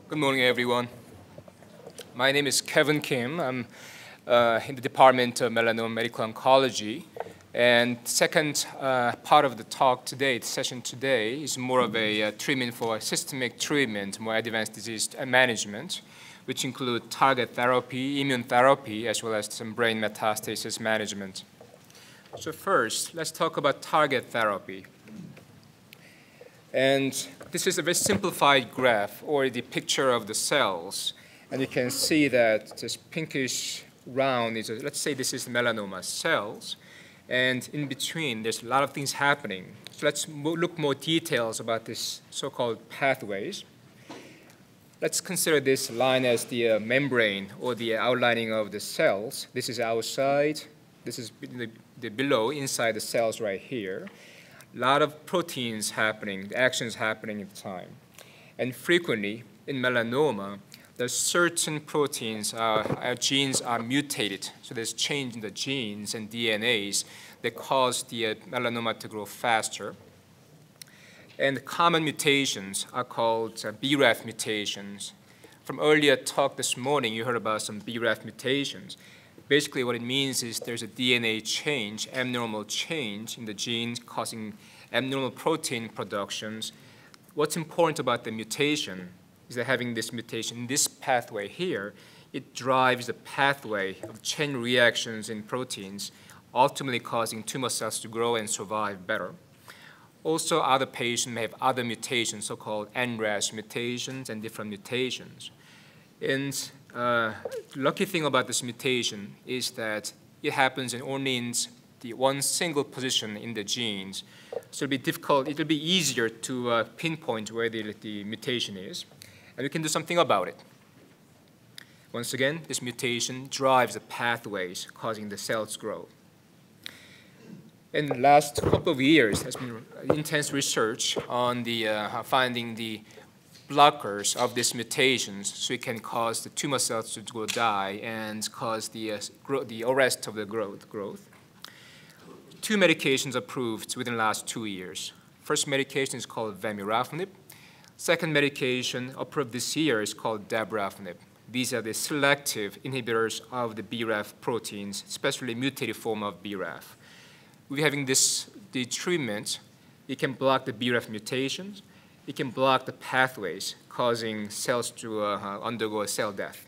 Good morning, everyone. My name is Kevin Kim. I'm in the Department of Melanoma Medical Oncology. And second part of the talk today, the session today, is more of a treatment for systemic treatment, more advanced disease management, which include target therapy, immune therapy, as well as some brain metastasis management. So first, let's talk about target therapy. And this is a very simplified graph, or the picture of the cells. And you can see that this pinkish round is, let's say this is the melanoma cells. And in between, there's a lot of things happening. So let's look more details about this so-called pathways. Let's consider this line as the membrane, or the outlining of the cells. This is outside. This is the below, inside the cells right here. A lot of proteins happening, actions happening at the time. And frequently, in melanoma, there's certain proteins, genes are mutated. So there's change in the genes and DNAs that cause the melanoma to grow faster. And common mutations are called BRAF mutations. From earlier talk this morning, you heard about some BRAF mutations. Basically, what it means is there's a DNA change, abnormal change in the gene causing abnormal protein productions. What's important about the mutation is that having this mutation in this pathway here, it drives the pathway of chain reactions in proteins, ultimately causing tumor cells to grow and survive better. Also, other patients may have other mutations, so-called NRAS mutations and different mutations. And the lucky thing about this mutation is that it happens only in the one single position in the genes. So it'll be difficult, it'll be easier to pinpoint where the mutation is. And we can do something about it. Once again, this mutation drives the pathways causing the cells grow. In the last couple of years, there's been intense research on finding the blockers of these mutations, so it can cause the tumor cells to go die and cause the arrest of the growth. Two medications approved within the last 2 years. First medication is called Vemurafenib. Second medication approved this year is called Dabrafenib. These are the selective inhibitors of the BRAF proteins, especially mutated form of BRAF. We're having the treatment, it can block the BRAF mutations. It can block the pathways causing cells to undergo a cell death.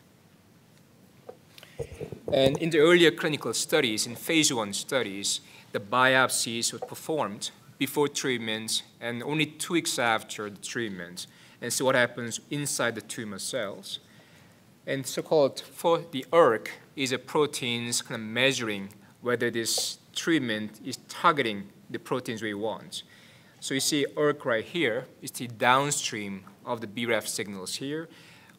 And in the earlier clinical studies, in phase 1 studies, the biopsies were performed before treatment and only 2 weeks after the treatment, and see what happens inside the tumor cells. And so-called, for the ERK, is a proteins kind of measuring whether this treatment is targeting the proteins we want. So you see ERK right here is the downstream of the BRAF signals here.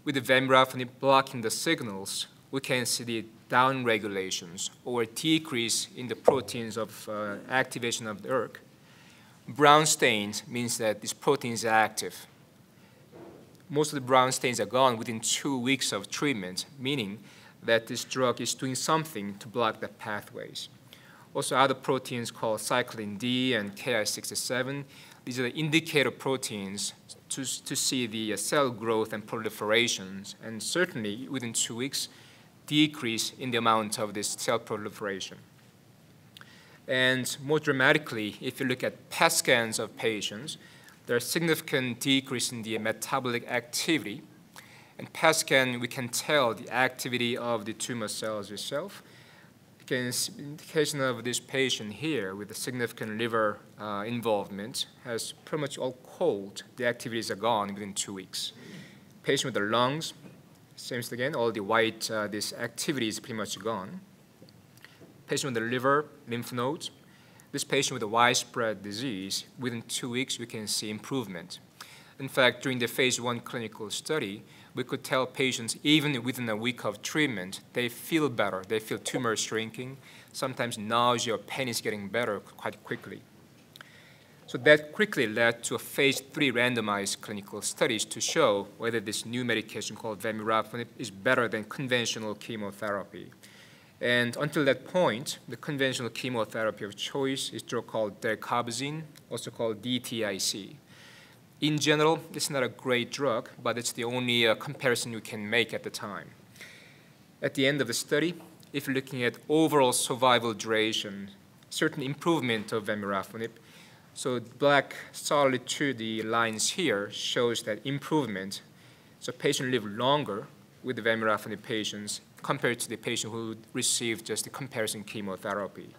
With the Vemurafenib blocking the signals, we can see the downregulations or decrease in the proteins of activation of the ERK. Brown stains means that this protein is active. Most of the brown stains are gone within 2 weeks of treatment, meaning that this drug is doing something to block the pathways. Also, other proteins called cyclin D and Ki67. These are the indicator proteins to see the cell growth and proliferations, and certainly within 2 weeks, decrease in the amount of this cell proliferation. And more dramatically, if you look at PET scans of patients, there's significant decrease in the metabolic activity. And PET scan, we can tell the activity of the tumor cells itself. Indication of this patient here with a significant liver involvement has pretty much all cold. The activities are gone within 2 weeks. Patient with the lungs, same thing again, all the white, this activity is pretty much gone. Patient with the liver, lymph nodes. This patient with a widespread disease, within 2 weeks we can see improvement. In fact, during the phase 1 clinical study, we could tell patients even within a week of treatment, they feel better. They feel tumor shrinking. Sometimes nausea or pain is getting better quite quickly. So that quickly led to a phase 3 randomized clinical studies to show whether this new medication called Vemurafenib is better than conventional chemotherapy. And until that point, the conventional chemotherapy of choice is a drug called dacarbazine, also called DTIC. in general, it's not a great drug, but it's the only comparison you can make at the time. At the end of the study, if you're looking at overall survival duration, certain improvement of Vemurafenib, so black solid to the lines here shows that improvement. So patients live longer with the Vemurafenib patients compared to the patient who received just the comparison chemotherapy.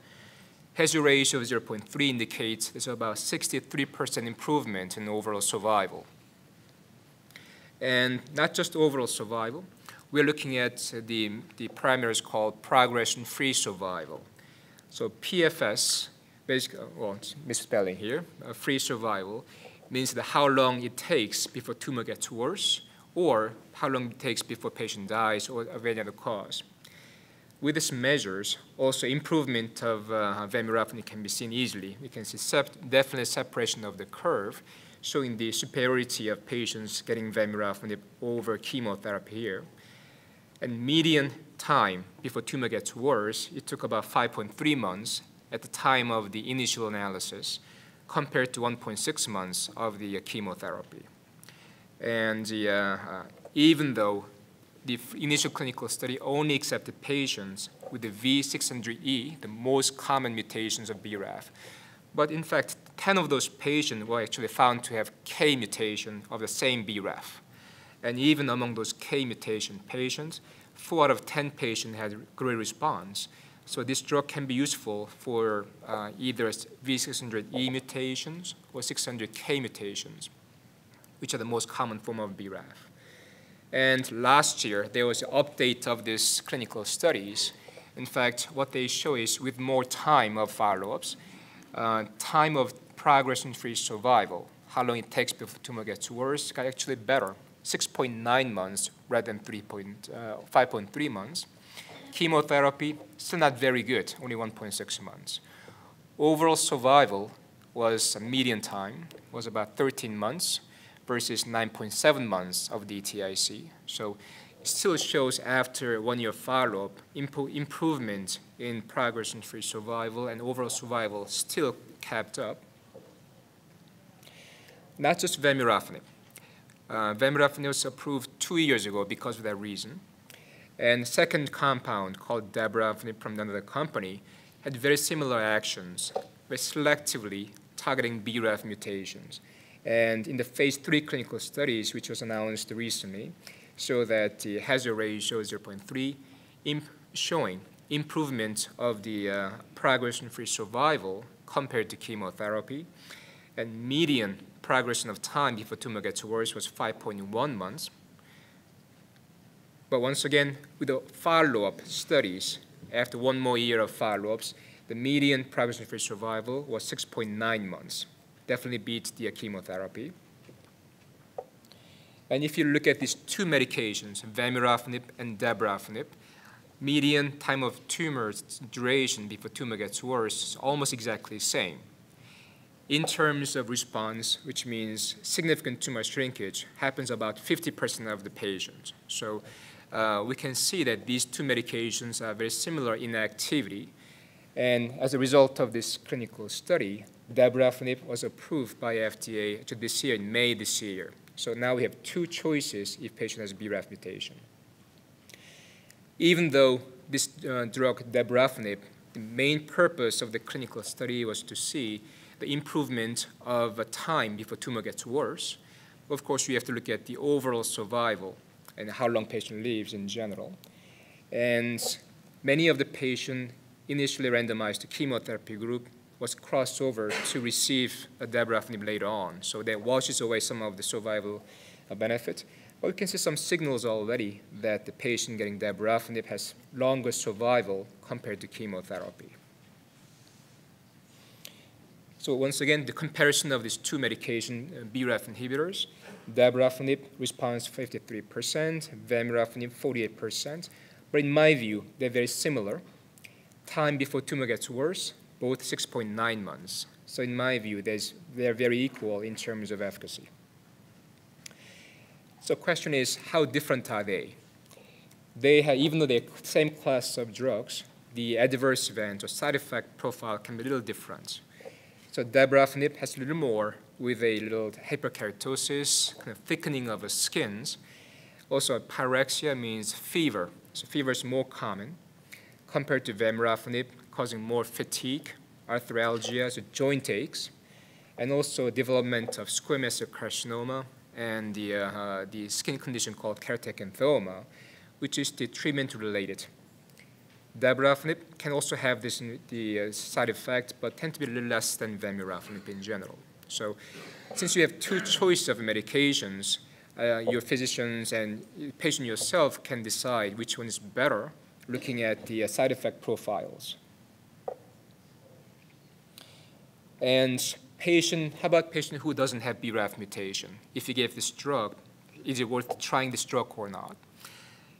Hazard ratio of 0.3 indicates there's about 63% improvement in overall survival. And not just overall survival, we're looking at the parameters called progression-free survival. So PFS, basically, well, it's misspelling here, free survival means that how long it takes before tumor gets worse, or how long it takes before patient dies or of any other cause. With these measures, also improvement of Vemurafenib can be seen easily. You can see definitely separation of the curve, showing the superiority of patients getting Vemurafenib over chemotherapy here. And median time before tumor gets worse, it took about 5.3 months at the time of the initial analysis, compared to 1.6 months of the chemotherapy. And even though the initial clinical study only accepted patients with the V600E, the most common mutations of BRAF, but in fact, 10 of those patients were actually found to have K mutation of the same BRAF. And even among those K mutation patients, 4 out of 10 patients had great response. So this drug can be useful for either V600E mutations or 600K mutations, which are the most common form of BRAF. And last year, there was an update of these clinical studies. In fact, what they show is with more time of follow-ups, time of progression-free survival, how long it takes before tumor gets worse, got actually better, 6.9 months rather than 5.3 months. Chemotherapy, still not very good, only 1.6 months. Overall survival was, median time was about 13 months versus 9.7 months of DTIC. So it still shows after 1 year follow-up, improvement in progression-free survival and overall survival still kept up. Not just Vemurafenib. Vemurafenib was approved 2 years ago because of that reason. And second compound called Dabrafenib from another company had very similar actions, but selectively targeting BRAF mutations. And in the phase 3 clinical studies, which was announced recently, show that the hazard ratio is 0.3, showing improvement of the progression-free survival compared to chemotherapy. And median progression of time before tumor gets worse was 5.1 months. But once again, with the follow-up studies, after 1 more year of follow-ups, the median progression-free survival was 6.9 months. Definitely beats the chemotherapy. And if you look at these 2 medications, Vemurafenib and Dabrafenib, median time of tumor duration before tumor gets worse is almost exactly the same. In terms of response, which means significant tumor shrinkage, happens about 50% of the patients. So we can see that these 2 medications are very similar in activity. And as a result of this clinical study, Dabrafenib was approved by FDA this year, in May this year. So now we have 2 choices if patient has BRAF mutation. Even though this drug, Dabrafenib, the main purpose of the clinical study was to see the improvement of time before tumor gets worse, of course, we have to look at the overall survival and how long patient lives in general. And many of the patients initially randomized to chemotherapy group was crossed over to receive a Dabrafenib later on. So that washes away some of the survival benefit. But we can see some signals already that the patient getting Dabrafenib has longer survival compared to chemotherapy. So once again, the comparison of these 2 medication BRAF inhibitors, Dabrafenib responds 53%, Vemurafenib 48%. But in my view, they're very similar. Time before tumor gets worse, both 6.9 months. So in my view, they're very equal in terms of efficacy. So the question is, how different are they? Even though they're the same class of drugs, the adverse event or side effect profile can be a little different. So Dabrafenib has a little more with a little hyperkeratosis, kind of thickening of the skins. Also, pyrexia means fever. So fever is more common compared to Vemurafenib, causing more fatigue, arthralgia, so joint aches, and also development of squamous cell carcinoma and the skin condition called keratoconthoma, which is the treatment-related. Dabrafenib can also have the side effect, but tend to be a little less than Vemurafenib in general. So since you have two choices of medications, your physicians and the patient yourself can decide which one is better, looking at the side effect profiles. And how about patient who doesn't have BRAF mutation? If you give this drug, is it worth trying this drug or not?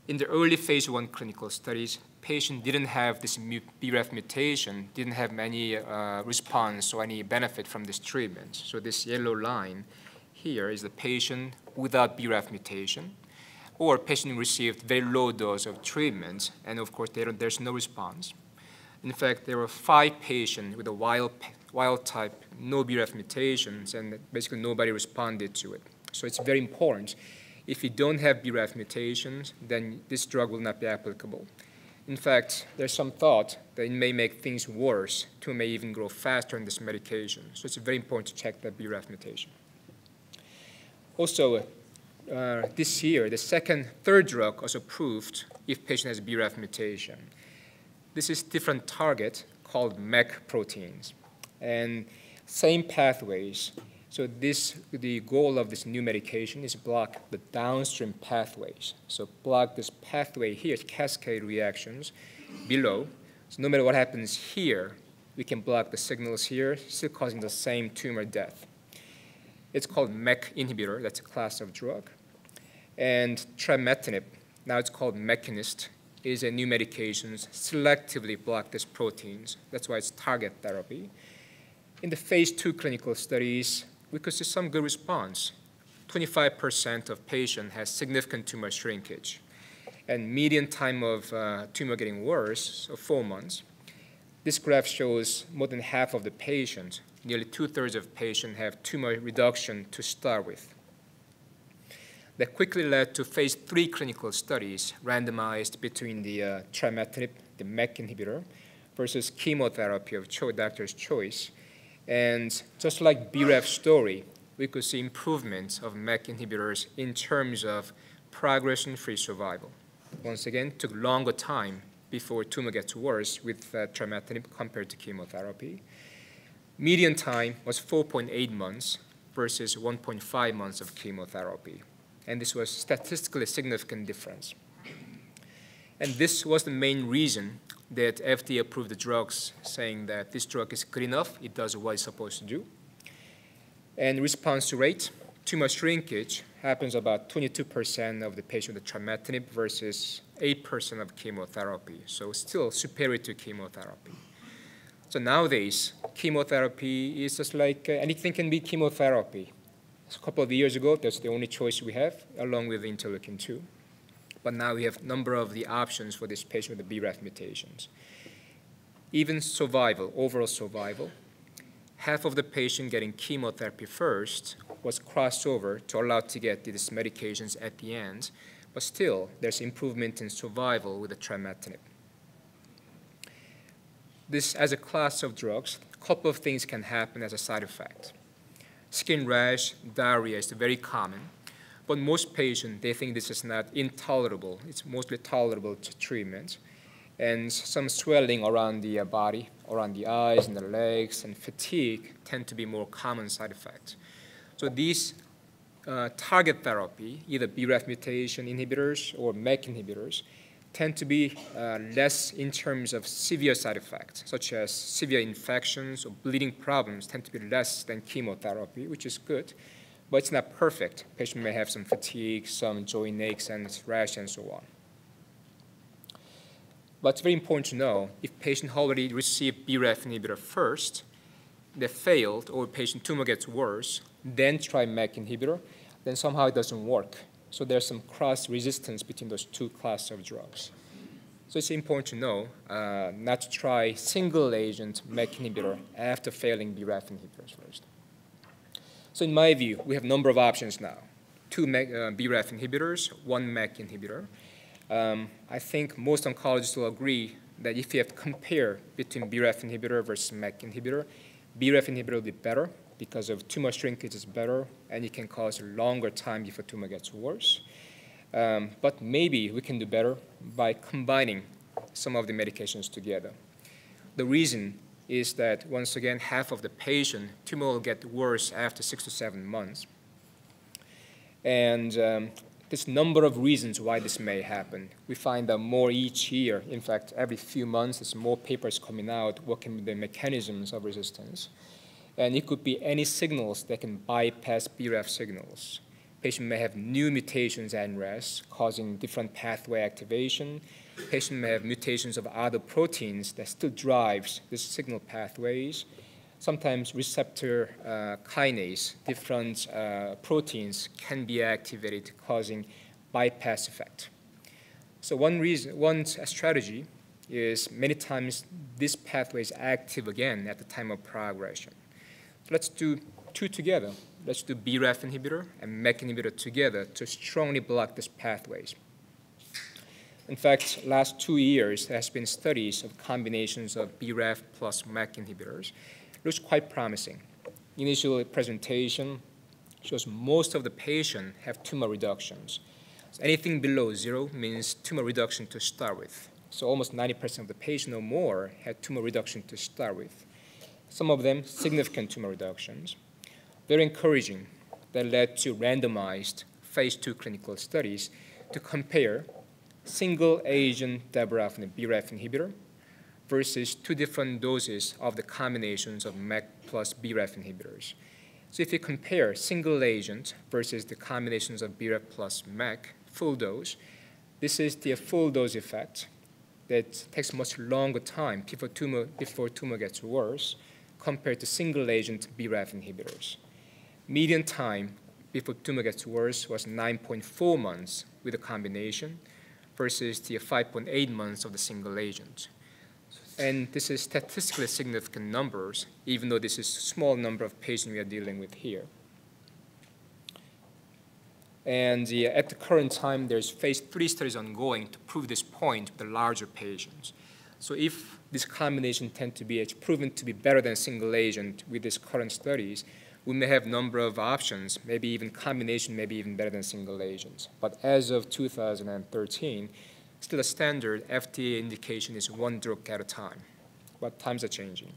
In the early phase 1 clinical studies, patient didn't have this BRAF mutation, didn't have any response or any benefit from this treatment. So this yellow line here is the patient without BRAF mutation, or patient received very low dose of treatment, and of course there's no response. In fact, there were 5 patients with a wild type, no BRAF mutations, and basically nobody responded to it. So it's very important. If you don't have BRAF mutations, then this drug will not be applicable. In fact, there's some thought that it may make things worse. Tumor may even grow faster in this medication. So it's very important to check the BRAF mutation. Also, this year, the third drug was approved if patient has BRAF mutation. This is different target called MEK proteins, and same pathways. So the goal of this new medication is block the downstream pathways. So block this pathway here, cascade reactions below. So no matter what happens here, we can block the signals here, still causing the same tumor death. It's called MEK inhibitor. That's a class of drug. And Trametinib, now it's called Mekinist, is a new medication selectively block these proteins. That's why it's target therapy. In the phase 2 clinical studies, we could see some good response. 25% of patients has significant tumor shrinkage, and median time of tumor getting worse, so 4 months. This graph shows more than half of the patients, nearly 2/3 of patients have tumor reduction to start with. That quickly led to phase 3 clinical studies randomized between the Trametinib, the MEK inhibitor, versus chemotherapy of doctor's choice. And just like BRAF story, we could see improvements of MEK inhibitors in terms of progression-free survival. Once again, it took longer time before tumor gets worse with Trametinib compared to chemotherapy. Median time was 4.8 months versus 1.5 months of chemotherapy. And this was statistically significant difference. And this was the main reason that FDA approved the drugs, saying that this drug is good enough, it does what it's supposed to do. And response rate, tumor shrinkage happens about 22% of the patient with Trametinib versus 8% of chemotherapy, so still superior to chemotherapy. So nowadays, chemotherapy is just like anything can be chemotherapy. A couple of years ago, that's the only choice we have, along with interleukin-2. But now we have a number of the options for this patient with the BRAF mutations. Even survival, overall survival, half of the patient getting chemotherapy first was crossed over to allow to get these medications at the end, but still there's improvement in survival with the Trametinib. This, as a class of drugs, a couple of things can happen as a side effect. Skin rash, diarrhea is very common, but most patients, they think this is not intolerable. It's mostly tolerable to treatment. And some swelling around the body, around the eyes and the legs, and fatigue tend to be more common side effects. So these target therapy, either BRAF mutation inhibitors or MEK inhibitors, tend to be less in terms of severe side effects, such as severe infections or bleeding problems tend to be less than chemotherapy, which is good, but it's not perfect. Patient may have some fatigue, some joint aches and rash and so on. But it's very important to know if patient already received BRAF inhibitor first, they failed, or patient tumor gets worse, then try MEK inhibitor, then somehow it doesn't work. So there's some cross-resistance between those two classes of drugs. So it's important to know not to try single-agent MEK inhibitor after failing BRAF inhibitors first. So in my view, we have a number of options now. 2 BRAF inhibitors, 1 MEK inhibitor. I think most oncologists will agree that if you have to compare between BRAF inhibitor versus MEK inhibitor, BRAF inhibitor will be better because of tumor shrinkage is better, and it can cause a longer time before tumor gets worse. But maybe we can do better by combining some of the medications together. The reason is that, once again, half of the patient, tumor will get worse after 6 to 7 months. And there's a number of reasons why this may happen. We find out more each year. In fact, every few months, there's more papers coming out working with the mechanisms of resistance. And it could be any signals that can bypass BRAF signals. Patient may have new mutations at NRAS causing different pathway activation. Patient may have mutations of other proteins that still drives the signal pathways. Sometimes receptor kinase, different proteins can be activated, causing bypass effect. So one strategy is many times this pathway is active again at the time of progression. So let's do 2 together. Let's do BRAF inhibitor and MEK inhibitor together to strongly block these pathways. In fact, last 2 years, there has been studies of combinations of BRAF plus MEK inhibitors. Looks quite promising. Initial presentation shows most of the patients have tumor reductions. So anything below 0 means tumor reduction to start with. So almost 90% of the patients or more had tumor reduction to start with. Some of them significant tumor reductions. Very encouraging. That led to randomized phase 2 clinical studies to compare single agent Dabrafenib BRAF inhibitor versus 2 different doses of the combinations of MEK plus BRAF inhibitors. So if you compare single agent versus the combinations of BRAF plus MEK, full dose, this is the full dose effect that takes much longer time before tumor gets worse compared to single agent BRAF inhibitors. Median time before tumor gets worse was 9.4 months with a combination versus the 5.8 months of the single agent. And this is statistically significant numbers, even though this is a small number of patients we are dealing with here. And at the current time, there's phase 3 studies ongoing to prove this point with the larger patients. So if this combination tends to be proven to be better than single agent with these current studies, we may have a number of options, maybe even combination, maybe even better than single agents. But as of 2013, still a standard FDA indication is 1 drug at a time. But times are changing.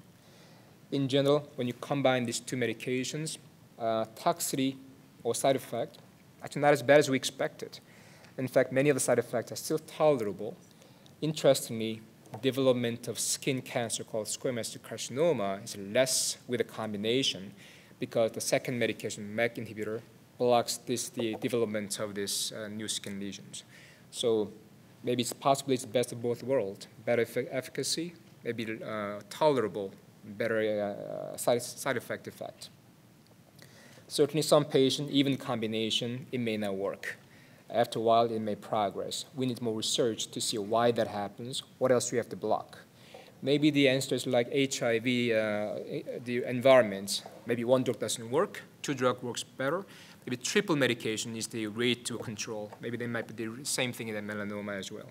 In general, when you combine these 2 medications, toxicity or side effect, actually not as bad as we expected. In fact, many of the side effects are still tolerable. Interestingly, development of skin cancer called squamous cell carcinoma is less with a combination because the second medication, MEK inhibitor, blocks the development of these new skin lesions. So maybe it's possibly the best of both worlds, better efficacy, maybe tolerable, better side effect. Certainly some patient, even combination, it may not work. After a while, it may progress. We need more research to see why that happens, what else we have to block. Maybe the answer is like HIV, the environment. Maybe 1 drug doesn't work, 2 drug works better. Maybe triple medication is the rate to control. Maybe they might be the same thing in the melanoma as well.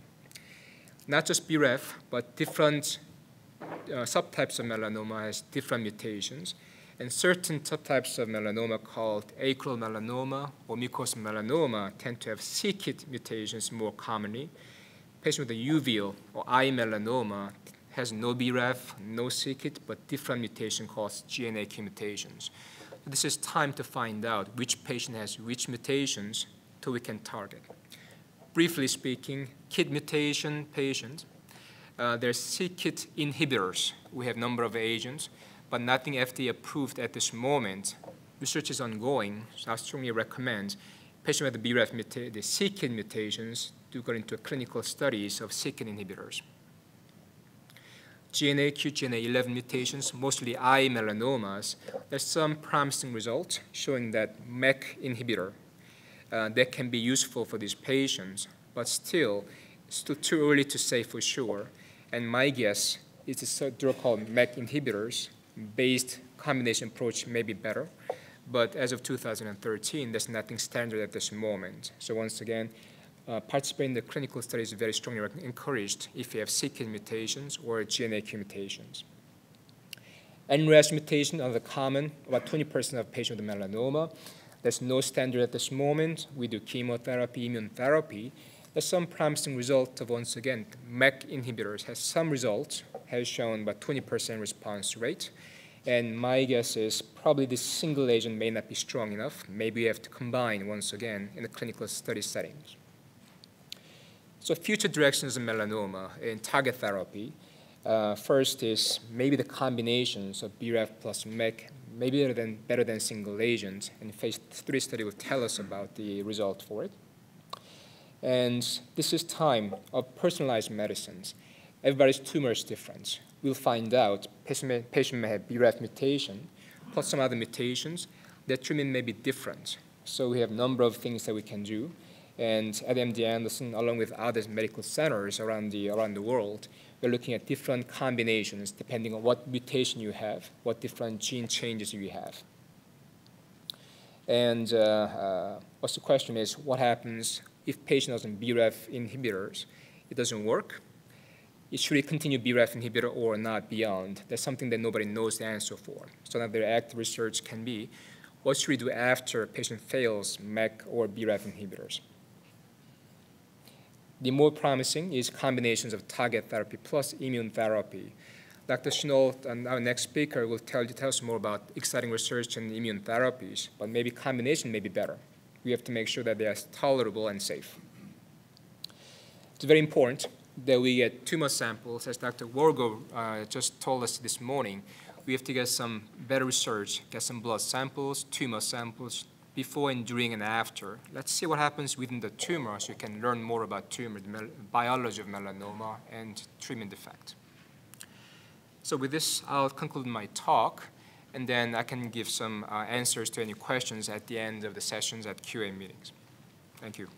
Not just BRAF, but different subtypes of melanoma has different mutations. And certain subtypes of melanoma called acral melanoma or mucosal melanoma tend to have c-KIT mutations more commonly. Patient with a uveal or eye melanoma has no BRAF, no c-KIT, but different mutation called GNAQ mutations. So this is time to find out which patient has which mutations so we can target. Briefly speaking, KIT mutation patients, there's c-KIT inhibitors. We have a number of agents, but nothing FDA approved at this moment. Research is ongoing, so I strongly recommend patients with the BRAF the c-KIT mutations to go into clinical studies of c-KIT inhibitors. GNAQ, GNA11 mutations, mostly eye melanomas, there's some promising results showing that MEK inhibitor that can be useful for these patients, but still, it's still too early to say for sure. And my guess is a drug called MEK inhibitors based combination approach may be better. But as of 2013, there's nothing standard at this moment. So once again, participating in the clinical studies is very strongly encouraged if you have c-KIT mutations or GNAQ mutations. NRAS mutation are the common, about 20% of patients with melanoma. There's no standard at this moment. We do chemotherapy, immune therapy. There's some promising results of, once again, MEK inhibitors has some results, has shown about 20% response rate. And my guess is probably this single agent may not be strong enough. Maybe we have to combine, once again, in the clinical study settings. So future directions of melanoma in target therapy. First is maybe the combinations of BRAF plus MEK, maybe better than single agent, and phase 3 study will tell us about the result for it. And this is time of personalized medicines. Everybody's tumor is different. We'll find out patient may have BRAF mutation plus some other mutations. Their treatment may be different. So we have a number of things that we can do. And at MD Anderson, along with other medical centers around the world, we're looking at different combinations depending on what mutation you have, what different gene changes you have. And what's the question is, what happens if patient has BRAF inhibitors? It doesn't work. Should it continue BRAF inhibitor or not beyond? That's something that nobody knows the answer for. So now their active research can be, what should we do after a patient fails MEK or BRAF inhibitors? The more promising is combinations of target therapy plus immune therapy. Dr. Schnall, our next speaker, will tell us more about exciting research in immune therapies, but maybe combination may be better. We have to make sure that they are tolerable and safe. It's very important that we get tumor samples, as Dr. Wargo just told us this morning. We have to get some better research, get some blood samples, tumor samples, before and during and after. Let's see what happens within the tumor so you can learn more about tumor, the biology of melanoma, and treatment effect. So with this, I'll conclude my talk, and then I can give some answers to any questions at the end of the sessions at QA meetings. Thank you.